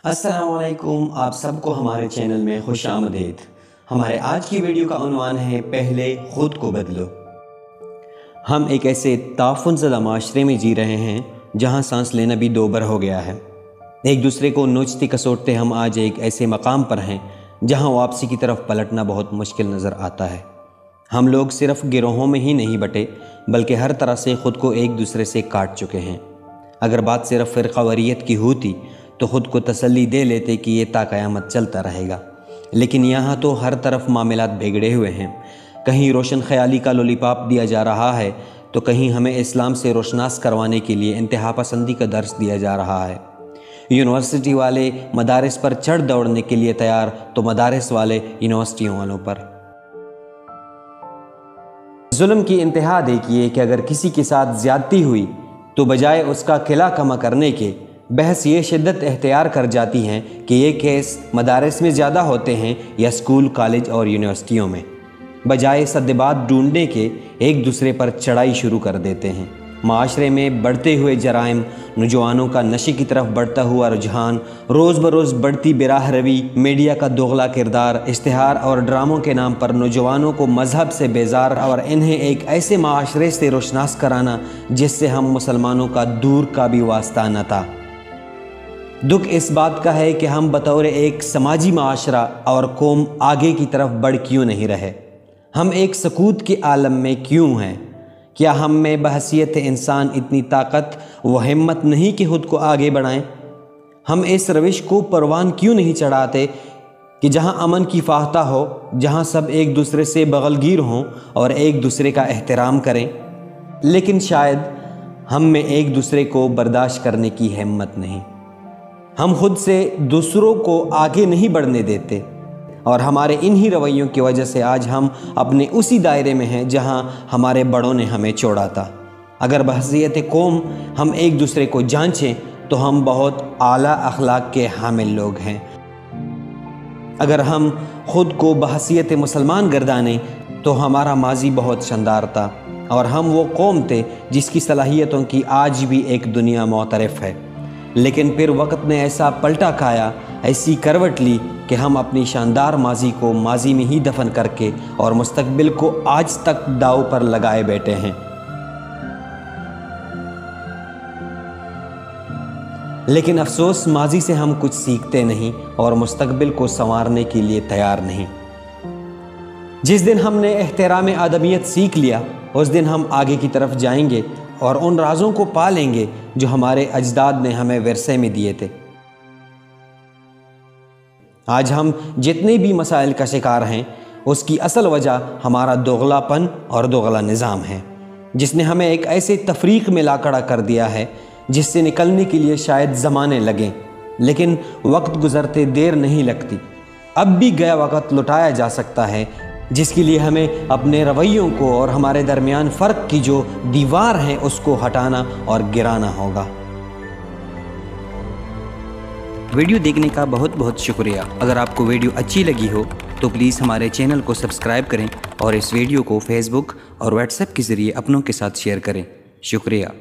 अस्सलाम वालेकुम, आप सबको हमारे चैनल में खुश आमदीद। हमारे आज की वीडियो का उन्वान है पहले खुद को बदलो। हम एक ऐसे ताफुन ज़दा माशरे में जी रहे हैं जहां सांस लेना भी दोबर हो गया है। एक दूसरे को नोचते कसोटते हम आज एक ऐसे मकाम पर हैं जहां वापसी की तरफ पलटना बहुत मुश्किल नज़र आता है। हम लोग सिर्फ गिरोहों में ही नहीं बटे बल्कि हर तरह से ख़ुद को एक दूसरे से काट चुके हैं। अगर बात सिर्फ फ़िरक़ावारियत की होती तो ख़ुद को तसल्ली दे लेते कि ये ता क़यामत चलता रहेगा, लेकिन यहाँ तो हर तरफ मामलात बिगड़े हुए हैं। कहीं रोशन ख़याली का लॉलीपॉप दिया जा रहा है तो कहीं हमें इस्लाम से रोशनास करवाने के लिए इंतहा पसंदी का दर्स दिया जा रहा है। यूनिवर्सिटी वाले मदारिस पर चढ़ दौड़ने के लिए तैयार तो मदारिस वाले यूनिवर्सिटियों वालों पर। जुल्म की इंतहा देखिए कि अगर किसी के साथ ज़्यादती हुई तो बजाय उसका किला कमा करने के बहस ये शिद्दत इख्तियार कर जाती हैं कि ये केस मदारिस में ज़्यादा होते हैं या स्कूल, कॉलेज और यूनिवर्सिटियों में। बजाय सद्देबात ढूंढने के एक दूसरे पर चढ़ाई शुरू कर देते हैं। माशरे में बढ़ते हुए जराइम, नौजवानों का नशे की तरफ बढ़ता हुआ रुझान, रोज़ बरोज़ बढ़ती बिराह रवी, मीडिया का दोगला किरदार, इश्तिहार और ड्रामों के नाम पर नौजवानों को मज़हब से बेजार और इन्हें एक ऐसे माशरे से रोशनास कराना जिससे हम मुसलमानों का दूर का भी वास्ता न था। दुख इस बात का है कि हम बतौर एक समाजी माशरा और कौम आगे की तरफ बढ़ क्यों नहीं रहे। हम एक सकूत के आलम में क्यों हैं? क्या हम में बहसियत इंसान इतनी ताकत व हिम्मत नहीं कि खुद को आगे बढ़ाएं? हम इस रविश को परवान क्यों नहीं चढ़ाते कि जहां अमन की फाहता हो, जहां सब एक दूसरे से बगलगीर हों और एक दूसरे का एहतराम करें? लेकिन शायद हम में एक दूसरे को बर्दाश्त करने की हिम्मत नहीं। हम खुद से दूसरों को आगे नहीं बढ़ने देते और हमारे इन्हीं रवैयों की वजह से आज हम अपने उसी दायरे में हैं जहां हमारे बड़ों ने हमें छोड़ा था। अगर बहसियत कौम हम एक दूसरे को जांचें तो हम बहुत आला अखलाक के हामिल लोग हैं। अगर हम खुद को बहसियत मुसलमान गर्दानें तो हमारा माजी बहुत शानदार था और हम वो कौम थे जिसकी सलाहियतों की आज भी एक दुनिया मोतरफ़ है। लेकिन फिर वक्त ने ऐसा पलटा खाया, ऐसी करवट ली कि हम अपनी शानदार माजी को माजी में ही दफन करके और मुस्तकबिल को आज तक दाव पर लगाए बैठे हैं। लेकिन अफसोस, माजी से हम कुछ सीखते नहीं और मुस्तकबिल को संवारने के लिए तैयार नहीं। जिस दिन हमने एहतराम आदमियत सीख लिया उस दिन हम आगे की तरफ जाएंगे और उन राजों को पा लेंगे जो हमारे अजदाद ने हमें विरसे में दिए थे। आज हम जितने भी मसाइल का शिकार हैं उसकी असल वजह हमारा दोगलापन और दोगला निज़ाम है, जिसने हमें एक ऐसे तफरीक में लाकड़ा कर दिया है जिससे निकलने के लिए शायद ज़माने लगें, लेकिन वक्त गुज़रते देर नहीं लगती। अब भी गया वक्त लौटाया जा सकता है, जिसके लिए हमें अपने रवैयों को और हमारे दरमियान फ़र्क की जो दीवार है उसको हटाना और गिराना होगा। वीडियो देखने का बहुत बहुत शुक्रिया। अगर आपको वीडियो अच्छी लगी हो तो प्लीज़ हमारे चैनल को सब्सक्राइब करें और इस वीडियो को फेसबुक और व्हाट्सएप के ज़रिए अपनों के साथ शेयर करें। शुक्रिया।